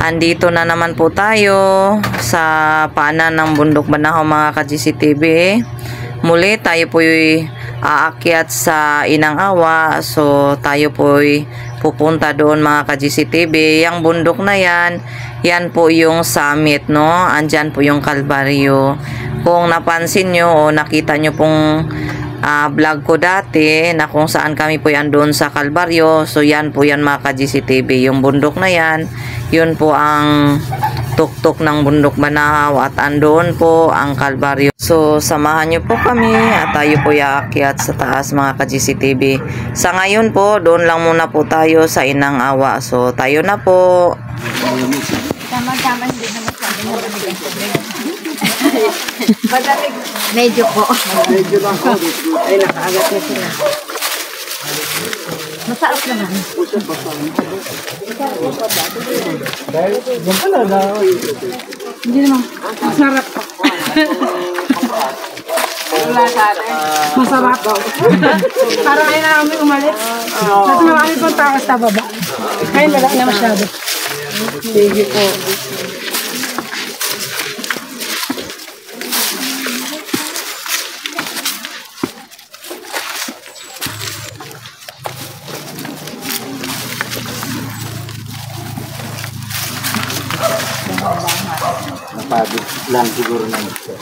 Andito na naman po tayo sa paanan ng Bundok Banahaw mga ka-GCTV. Muli tayo po'y aakyat sa Inang Awa. So tayo po'y pupunta doon mga ka-GCTV. Yang bundok na yan po yung summit, no? Andyan po yung Kalbaryo. Kung napansin nyo o nakita nyo pong vlog ko dati na kung saan kami po yan doon sa Kalbaryo. So yan po yan mga ka-GCTV. Yung bundok na yan, yun po ang tuktok ng Bundok Banahaw at andoon po ang Kalbaryo. So samahan nyo po kami at tayo po yaakyat sa taas mga ka-GCTV. Sa ngayon po, doon lang muna po tayo sa Inang Awa. So tayo na po. Tama-tama, hindi na masabi na malamig. Medyo po. Medyo lang po. Ay, nakaagat na sila. Masarap naman. Hindi naman. Masarap. Masarap daw. Parang ayun na kami umalis. Kasi marami pong tao sa baba. Ayun, wala na masyado. Sige po. Napagod lang siguro na ito.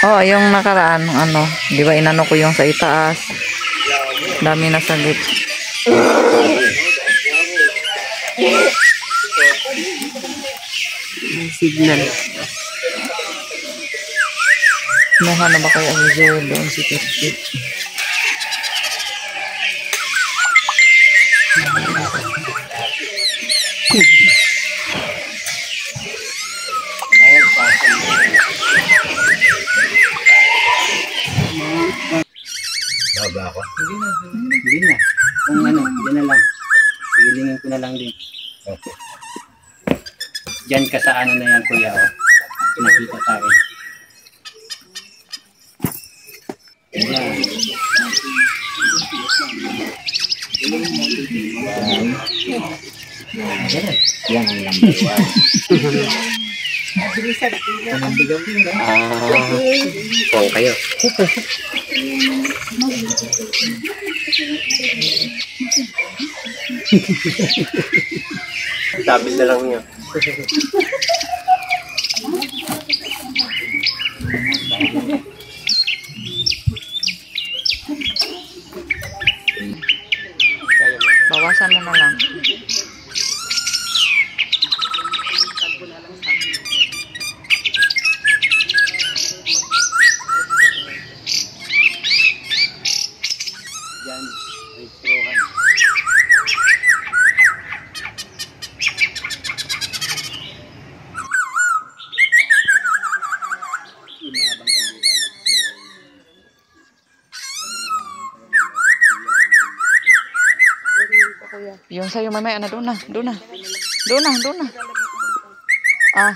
Oh, yung nakaraan, di ba inano ko yung sa itaas. Dami na sagip. Signal. Naha na ba kayo ang video doon si Titi? Baba ako? Hindi na. Kung ano, yan na lang. Silingin ko na lang din. Okay. Diyan ka sa ano na yan, kuya. Oh. Nakita sa akin. Yan. Yan ang lambawan. Oo kayo. Sabi na lang niya. Bawasan mo na lang. Yan, restoran. Yung sa'yo mamaya na doon na. Doon na. Ah.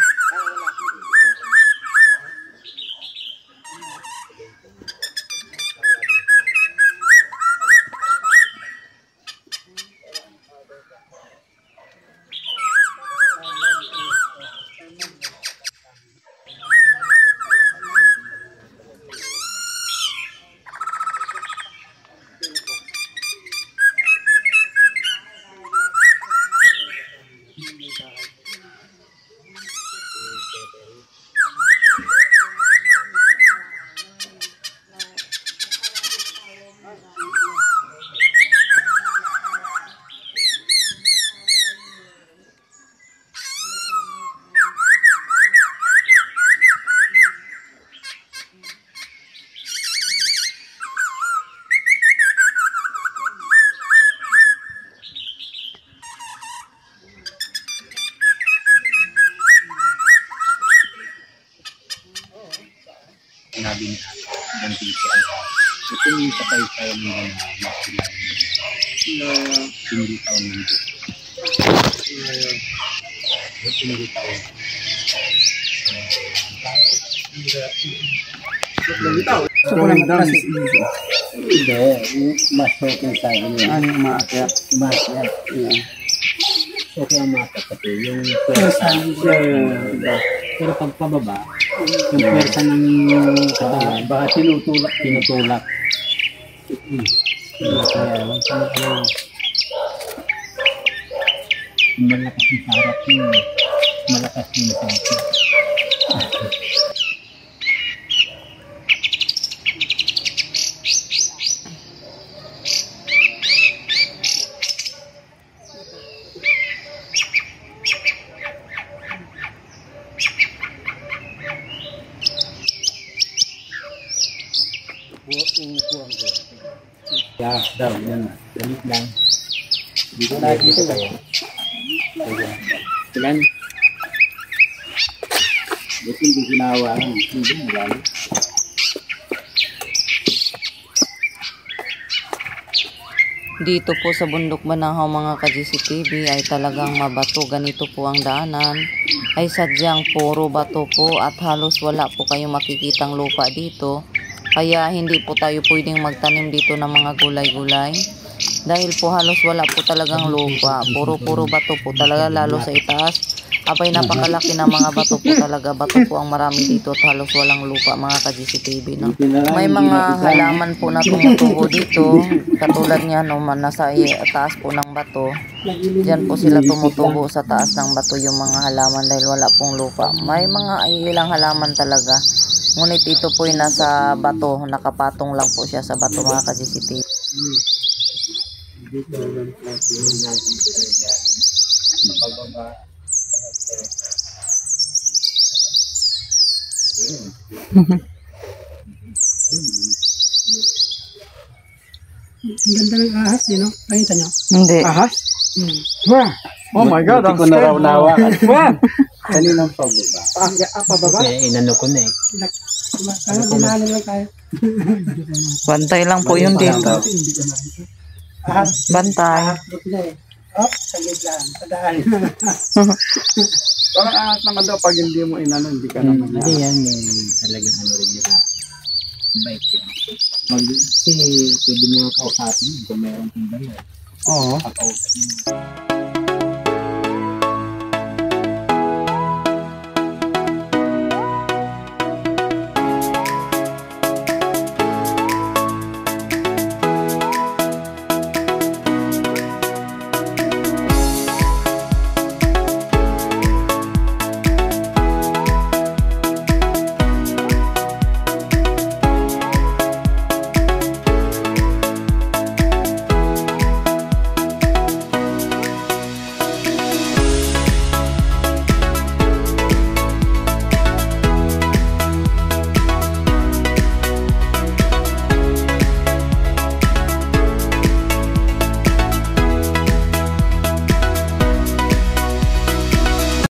Sinabi niya ng dito. Ito yung patay tayo mga makakilala. Hindi taon lang. Hindi taon. Hindi, mas okay sa inyo. Ano yung maakyat? Maakyat. Okay ang maakyat kasi yung pwersa. Pero pag pababa, yung pwersa ng katawan, baka tinutulak. Kaya, malakas yung sarap yun. Malakas yung sarap yun. Ya, daw, yan. Galit lang. Dito na, dito kayo. Ilan? Dito hindi ginawa. Hindi malalim. Dito po sa Bundok Banahaw mga ka-GCTV ay talagang mabato. Ganito po ang daanan. Ay sadyang puro bato po at halos wala po kayong makikitang lupa dito. Kaya hindi po tayo pwedeng magtanim dito ng mga gulay-gulay. Dahil po halos wala po talagang lupa. Puro bato po talaga lalo sa itaas. Abay napakalaki ng mga bato po talaga. Bato po ang marami dito at halos walang lupa mga ka-GCTV. No? May mga halaman po na tumutubo dito. Katulad niya no, nasa taas po ng bato. Diyan po sila tumutubo sa taas ng bato yung mga halaman dahil wala pong lupa. May mga ilang halaman talaga. Ngunit ito po yung nasa bato. Nakapatong lang po siya sa bato mga ka-GCTV. Ang ganda ng ahas din, no? Pakita nyo. Hindi. Ahas? Oh my God, Hindi ko na raw nawakan. Kaninang pababa? Pababa? Kaya inano ko na eh. Kaya dinaanan lang tayo. Bantay lang po yun dito. Ahas. Bantay. Buti na eh. Oh, saglit lang. Padaan. Parang ahas naman daw pag hindi mo inano, hindi ka naman Hindi yan talagang ano rin nila. Bike yan. Kasi pwede mo kausapin kung meron kong dalawa. Oo. Kakausapin mo.